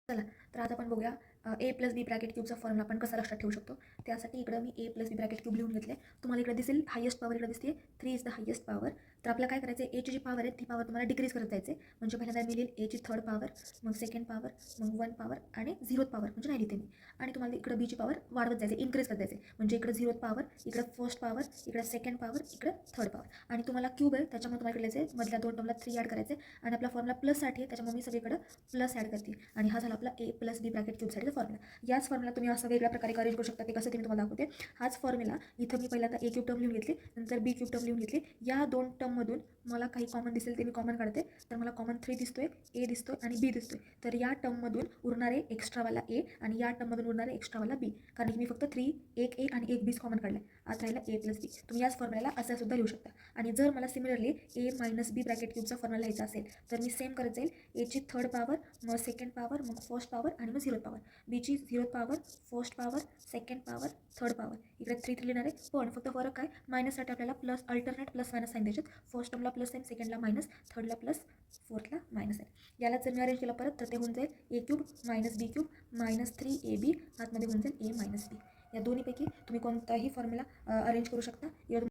चला तर आता आपण बघूया ए प्लस बी ब्रॅकेट क्यूबचा फॉर्म्युला आपण कसा लक्षात ठेवू शकतो. त्यासाठी इकडं मी ए प्लस बी ब्रॅकेट क्यूब लिहून घेतले. तुम्हाला इकडे दिसेल हायेस्ट पॉवर इकडे दिसते 3 इज द हायेस्ट पॉवर. तर आपल्याला काय करायचं आहे, एची जी पॉवर आहे ती पॉवर तुम्हाला डिक्रीज करत जायचे. म्हणजे पहिल्यांदा मी लिहिल एची थर्ड पॉवर, मग सेकंड पॉवर, मग 1 पॉवर आणि 0th पॉवर म्हणजे नाही लिहिते मी. आणि तुम्हाला इकडे बीची पॉवर वाढवत जायचे, इन्क्रीज करत जायचे. म्हणजे इकडे 0th पॉवर, इकडे फर्स्ट पॉवर, इकडे सेकंड पॉवर, इकडे थर्ड पॉवर. आणि तुम्हाला क्यूब आहे त्याच्यामुळे तुम्हाला इकडे लिहायचे मधल्या दोन टर्मला 3 ॲड करायचे. आणि आपला फॉर्म्युला प्लससाठी आहे त्याच्यामुळे मी सगळीकडे प्लस ॲड करते. आणि हा झाला आपला ए प्लस बी ब्रॅकेट क्यूबसाठीचा फॉर्म्युला. याच फॉर्म्युला तुम्ही असं वेगळ्या प्रकारे अरेंज करू शकता. ते कसं ते मी तुम्हाला दाखवते. हाच फॉर्म्युला इथं मी पहिल्यांदा ए क्यूब टर्म लिहून घेतली, नंतर बी क्यूब टर्म लिहून घेतली. या दोन टर्ममधून मला काही कॉमन दिसेल ते मी कॉमन काढते. तर मला कॉमन 3 दिसतोय, ए दिसतोय आणि बी दिसतोय. तर या टर्ममधून उरणारे एक्स्ट्रावाला ए आणि या टर्ममधून उरणारे एक्स्ट्रावाला बी. कारण की मी फक्त 3 एक ए आणि एक बीच कॉमन काढलं. आता राहिला ए प्लस बी. तुम्ही याच फॉर्म्युल्याला असं सुद्धा लिहू शकता. आणि जर मला सिमिलरली ए मायनस बी ब्रॅकेट क्यूबचा फॉर्म्युला लिहायचा असेल तर मी सेम करत जाईल. एची थर्ड पॉवर, मग सेकंड पॉवर, मग फर्स्ट पॉवर आणि मग 0th पॉवर. बीची 0th power, first power, second power, third power. इकडे 3 लिहिणार आहे. पण फक्त फरक काय, मायनससाठी आपल्याला plus alternate plus minus sign द्यायचे. फर्स्ट टर्मला प्लस साईन, सेकंडला मायनस, थर्डला प्लस, फोर्थला मायनस आहे. याला जर मी अरेंज केलं परत तर ते होऊन जाईल a cube minus b cube minus 3 a b. आतमध्ये होऊन जाईल ए मायनस बी. या दोन्हीपैकी तुम्ही कोणताही फॉर्म्युला अरेंज करू शकता.